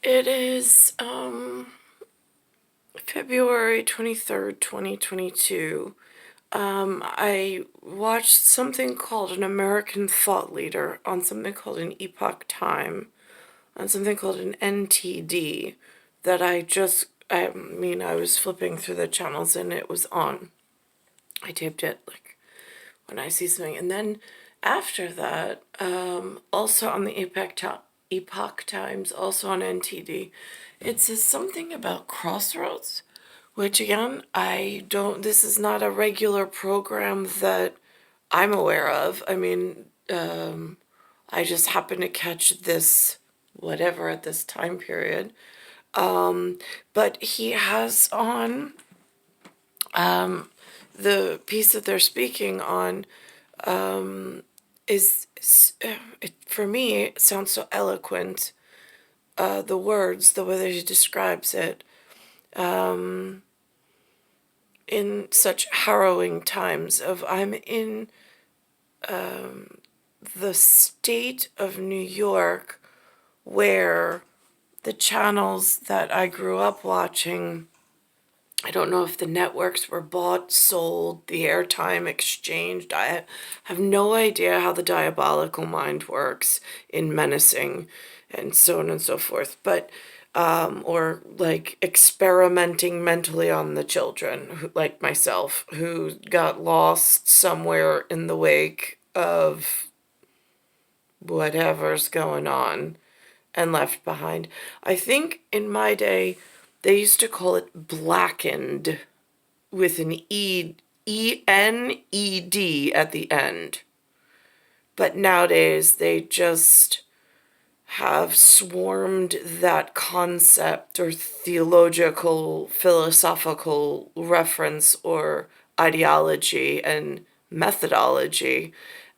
It is February 23rd, 2022. I watched something called An American Thought Leader on something called an Epoch Time, on something called an NTD that I was flipping through the channels and it was on. I taped it like when I see something. And then after that, also on the Epoch Times, also on NTD, it says something about Crossroads, which again, this is not a regular program that I'm aware of. I mean, I just happened to catch this, whatever, at this time period. But he has on the piece that they're speaking on for me, it sounds so eloquent. The words, the way that he describes it, in such harrowing times of I'm in the state of New York where the channels that I grew up watching, I don't know if the networks were bought, sold, the airtime exchanged. I have no idea how the diabolical mind works in menacing and so on and so forth. But, or like experimenting mentally on the children, who, like myself, who got lost somewhere in the wake of whatever's going on and left behind. I think in my day, they used to call it blackened with an ENED at the end. But nowadays, they just have swarmed that concept or theological, philosophical reference or ideology and methodology,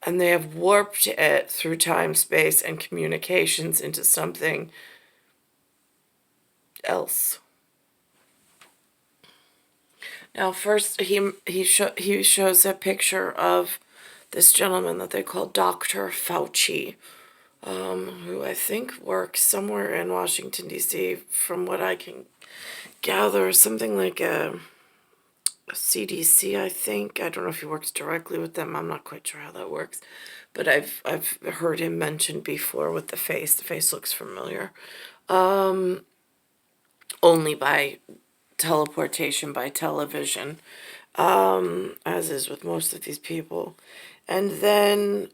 and they have warped it through time, space, and communications into something else. Now, first, he shows a picture of this gentleman that they call Dr. Fauci, who I think works somewhere in Washington, D.C., from what I can gather, something like a CDC, I think. I don't know if he works directly with them. I'm not quite sure how that works. But I've heard him mentioned before with the face. The face looks familiar. Only by teleportation, by television, as is with most of these people. And then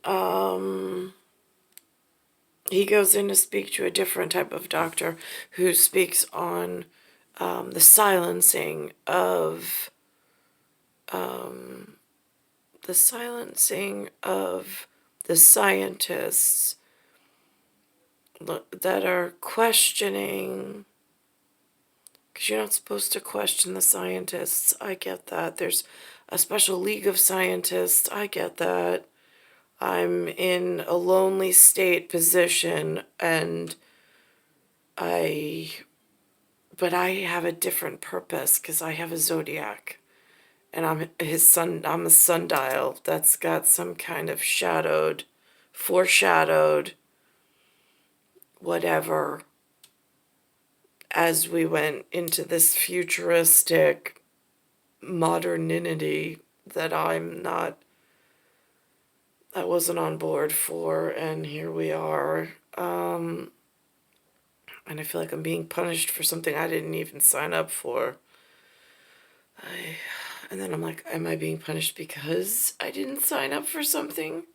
he goes in to speak to a different type of doctor who speaks on the silencing of the scientists that are questioning, because you're not supposed to question the scientists. I get that. There's a special league of scientists. I get that. I'm in a lonely state position, but I have a different purpose because I have a zodiac, and I'm a sundial that's got some kind of foreshadowed, whatever, as we went into this futuristic modernity that I wasn't on board for, and here we are. And I feel like I'm being punished for something I didn't even sign up for. And then I'm like, am I being punished because I didn't sign up for something?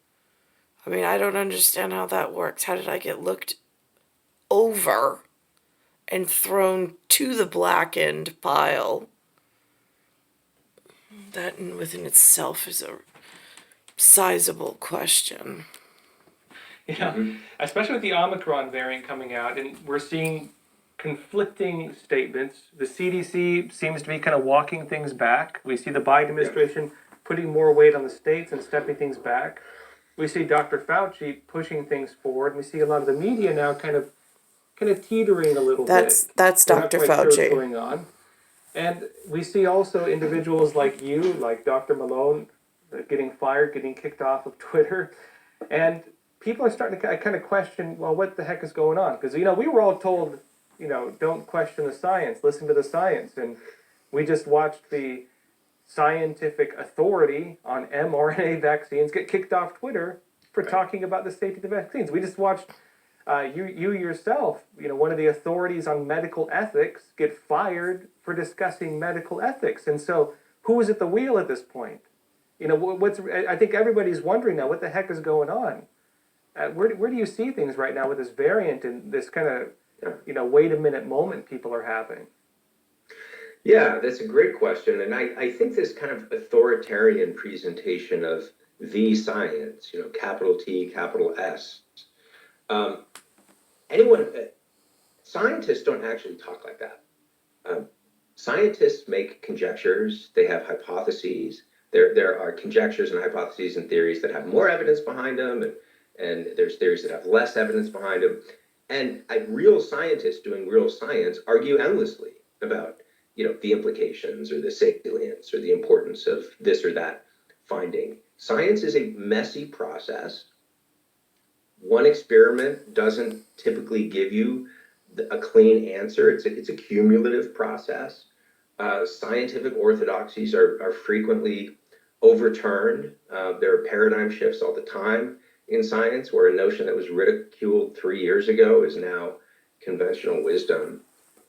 I mean, I don't understand how that works. How did I get looked over and thrown to the blackened pile? That within itself is a sizable question. Yeah, especially with the Omicron variant coming out, and we're seeing conflicting statements. The CDC seems to be kind of walking things back. We see the Biden administration putting more weight on the states and stepping things back. We see Dr. Fauci pushing things forward. We see a lot of the media now kind of teetering a little bit. That's Dr. We're not quite sure Fauci. what's going on. And we see also individuals like you, like Dr. Malone, getting fired, getting kicked off of Twitter. And people are starting to kind of question, well, what the heck is going on? Because, we were all told don't question the science, listen to the science. And we just watched the scientific authority on mRNA vaccines get kicked off Twitter for talking about the safety of the vaccines. We just watched you yourself, one of the authorities on medical ethics, get fired for discussing medical ethics. And so, who is at the wheel at this point? I think everybody's wondering now, what the heck is going on? Where do you see things right now with this variant and this kind of, wait a minute moment people are having? Yeah, that's a great question. And I think this kind of authoritarian presentation of the science, capital T, capital S, um, scientists don't actually talk like that. Scientists make conjectures, they have hypotheses. There are conjectures and hypotheses and theories that have more evidence behind them, and there's theories that have less evidence behind them. And real scientists doing real science argue endlessly about the implications or the salience or the importance of this or that finding. Science is a messy process. One experiment doesn't typically give you a clean answer. It's a cumulative process. Scientific orthodoxies are frequently overturned. There are paradigm shifts all the time in science, where a notion that was ridiculed 3 years ago is now conventional wisdom.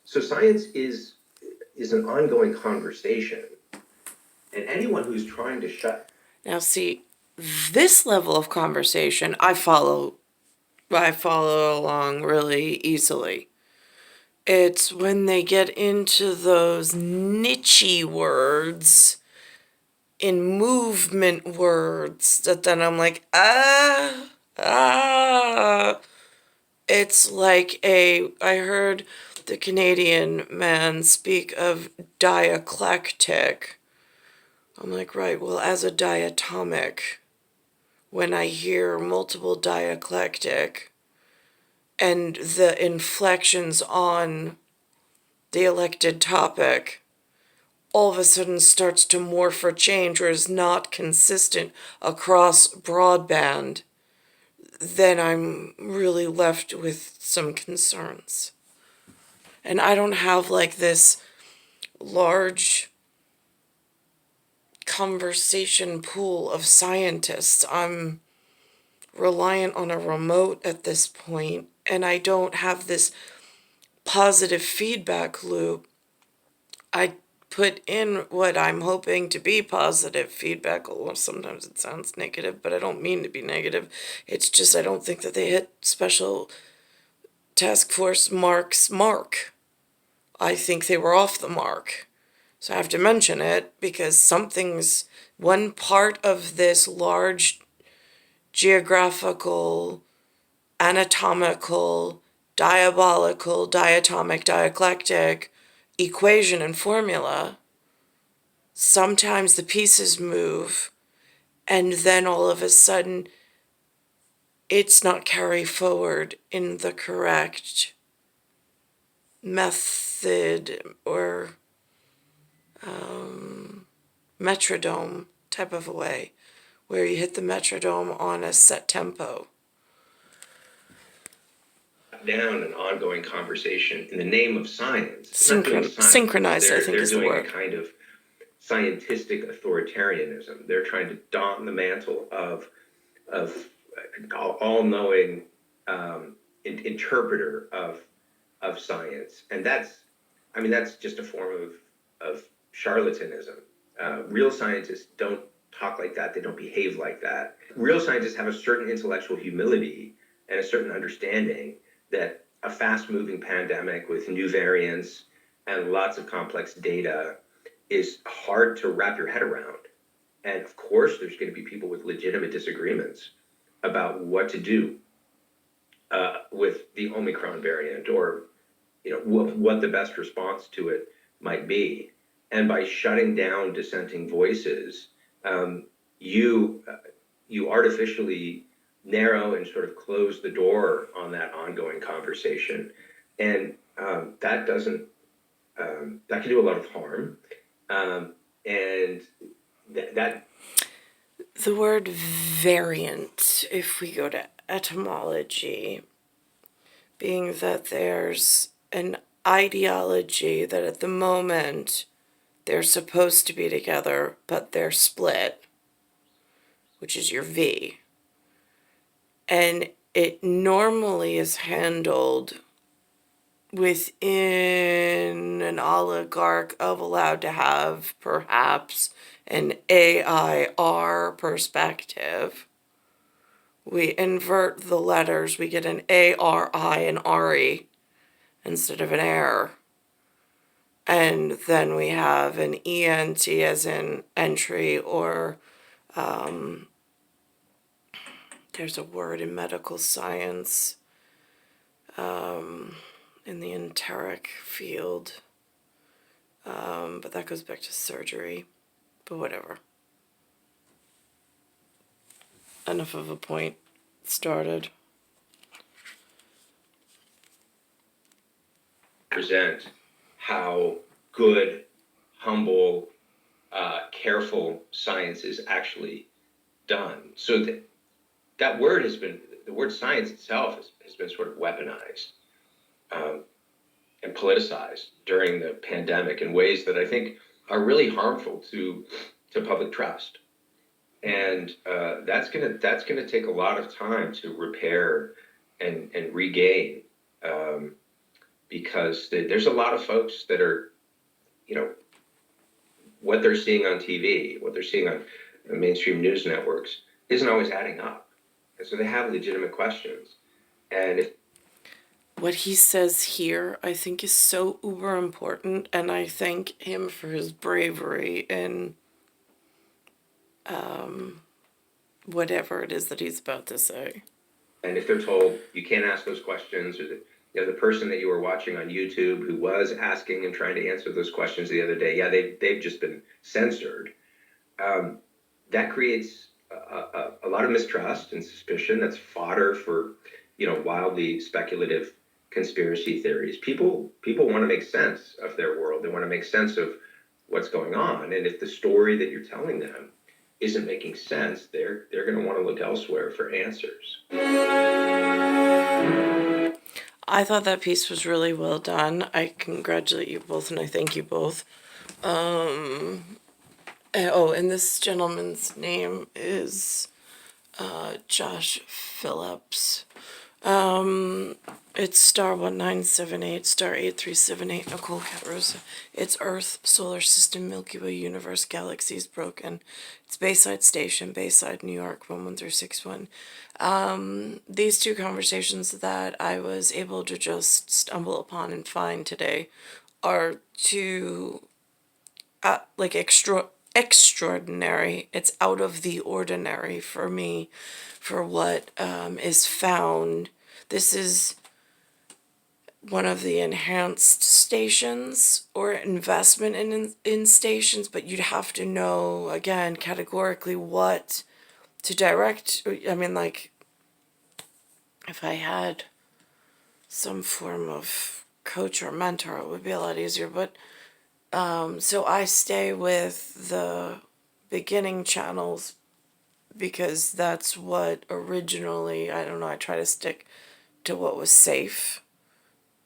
So science is an ongoing conversation, and anyone who's trying to shut. Now, see, this level of conversation, I follow along really easily. It's when they get into those niche words, in movement words, that then I'm like, It's like I heard the Canadian man speak of dialectic. I'm like, right, well, as a diatomic, when I hear multiple dialectic and the inflections on the elected topic all of a sudden starts to morph or change or is not consistent across broadband, then I'm really left with some concerns. And I don't have like this large conversation pool of scientists. I'm reliant on a remote at this point, and I don't have this positive feedback loop. I put in what I'm hoping to be positive feedback, although sometimes it sounds negative, but I don't mean to be negative. It's just I don't think that they hit Special Task Force Mark's mark. I think they were off the mark. So I have to mention it because something's one part of this large geographical, anatomical, diabolical, diatomic, dialectic equation and formula. Sometimes the pieces move, and then all of a sudden it's not carried forward in the correct method or metrodome type of a way, where you hit the metrodome on a set tempo. Down an ongoing conversation in the name of science. Synchronized, I think, is the word. They're doing a kind of scientific authoritarianism. They're trying to don the mantle of all-knowing interpreter of science, and that's just a form of charlatanism. Real scientists don't talk like that. They don't behave like that. Real scientists have a certain intellectual humility and a certain understanding that a fast-moving pandemic with new variants and lots of complex data is hard to wrap your head around. And of course, there's going to be people with legitimate disagreements about what to do with the Omicron variant, or what the best response to it might be. And by shutting down dissenting voices, you artificially narrow and sort of close the door on that ongoing conversation, and that can do a lot of harm. And that the word variant, if we go to etymology, being that there's an ideology that at the moment they're supposed to be together, but they're split, which is your V. And it normally is handled within an oligarch of allowed to have perhaps an AIR perspective. We invert the letters, we get an ARI and RE instead of an air. And then we have an ENT as in entry, or there's a word in medical science, in the enteric field, but that goes back to surgery, but whatever. Enough of a point started. Present how good, humble, careful science is actually done. So that word the word science itself has been sort of weaponized and politicized during the pandemic in ways that I think are really harmful to public trust. And that's gonna take a lot of time to repair and regain, because there's a lot of folks that are, what they're seeing on TV, what they're seeing on the mainstream news networks isn't always adding up. And so they have legitimate questions. And if What he says here, I think, is so uber important, and I thank him for his bravery in whatever it is that he's about to say. And if they're told you can't ask those questions, or that the person that you were watching on YouTube who was asking and trying to answer those questions the other day, they've just been censored. That creates a lot of mistrust and suspicion. That's fodder for wildly speculative conspiracy theories. People want to make sense of their world. They want to make sense of what's going on. And if the story that you're telling them isn't making sense, they're going to want to look elsewhere for answers. I thought that piece was really well done. I congratulate you both, and I thank you both. And this gentleman's name is Josh Phillips. It's star 1978, star 8378, Nicole, Cattaruzza. It's Earth, Solar System, Milky Way, Universe, Galaxies, Broken. It's Bayside Station, Bayside, New York, 11361. These two conversations that I was able to just stumble upon and find today are two, extraordinary. It's out of the ordinary for me, for what is found. This is one of the enhanced stations or investment in stations, but you'd have to know, again, categorically what to direct. I mean, like, if I had some form of coach or mentor, it would be a lot easier. But so I stay with the beginning channels because that's what originally, I don't know, I try to stick to what was safe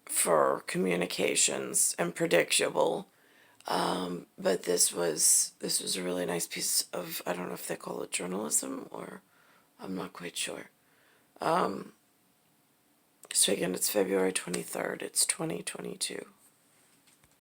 for communications and predictable. But this was a really nice piece of, I don't know if they call it journalism, or I'm not quite sure. So again, it's February 23rd, it's 2022.